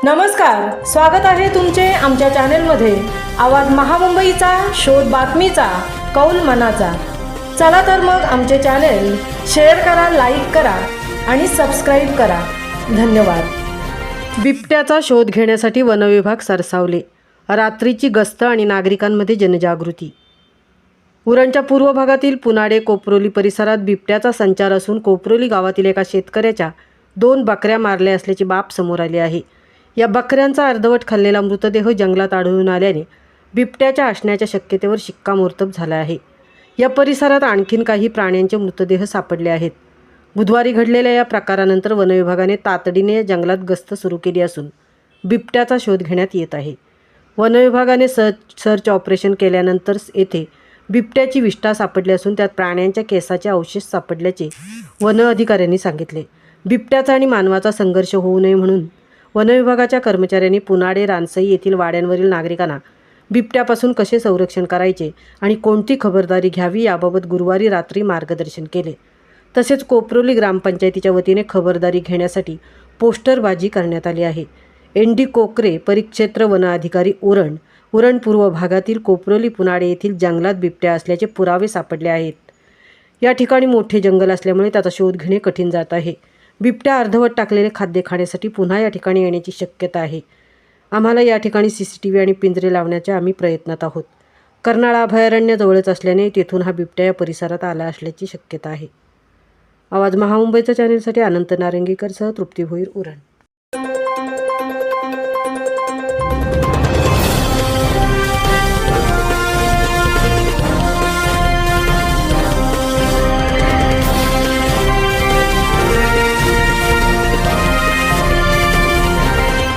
नमस्कार, स्वागत आहे तुमचे आमच्या चॅनेलमध्ये। आवाज महामुंबईचा, शोध बातमीचा, कौल मनाचा। चला तर मग आमचे चॅनेल शेअर करा, लाईक करा आणि सबस्क्राईब करा। धन्यवाद। बिबट्याचा शोध घेण्यासाठी वनविभाग सरसावले, रात्रीची गस्त आणि नागरिकांमध्ये जनजागृती। उरणच्या पूर्व भागातील पुनाडे कोपरोली परिसरात बिबट्याचा संचार असून कोपरोली गावातील एका शेतकऱ्याच्या 2 बकऱ्या मारल्या असल्याची बाब समोर आली आहे। या बकऱ्यांचा अर्धवट खाल्लेला मृतदेह जंगलात आढळून आल्याने बिबट्याच्या असण्याच्या शक्यतेवर शिक्कामोर्तब झाला आहे। या परिसरात आणखीन काही प्राण्यांचे मृतदेह सापडले आहेत। बुधवारी घडलेल्या या प्रकारानंतर वनविभागाने तातडीने जंगलात गस्त सुरू केली असून बिबट्याचा शोध घेण्यात येत आहे। वनविभागाने सर्च ऑपरेशन केल्यानंतर येथे बिबट्याची विष्ठा सापडली असून त्यात प्राण्यांच्या केसाचे अवशेष सापडल्याचे वन अधिकाऱ्यांनी सांगितले। बिबट्याचा आणि मानवाचा संघर्ष होऊ नये म्हणून वनविभागाच्या कर्मचाऱ्यांनी पुनाडे रानसई येथील वाड्यांवरील नागरिकांना बिबट्यापासून कसे संरक्षण करायचे आणि कोणती खबरदारी घ्यावी याबाबत गुरुवारी रात्री मार्गदर्शन केले। तसेच कोपरोली ग्रामपंचायतीच्या वतीने खबरदारी घेण्यासाठी पोस्टरबाजी करण्यात आली आहे। एन.डी. कोकरे, परिक्षेत्र वन अधिकारी उरण पूर्व भागातील कोपरोली पुनाडे येथील जंगलात बिबट्या असल्याचे पुरावे सापडले आहेत। या ठिकाणी मोठे जंगल असल्यामुळे त्याचा शोध घेणे कठीण जात आहे। बिबट्या अर्धवट टाकलेले खाद्य खाण्यासाठी पुन्हा या ठिकाणी येण्याची शक्यता आहे। आम्हाला या ठिकाणी CCTV आणि पिंजरे लावण्याच्या आम्ही प्रयत्नात आहोत। कर्नाळ अभयारण्य जवळच असल्याने तेथून हा बिबट्या या परिसरात आला असल्याची शक्यता आहे। आवाज महामुंबईच्या चॅनेलसाठी अनंत नारंगीकरसह तृप्ती भोईर, उरण।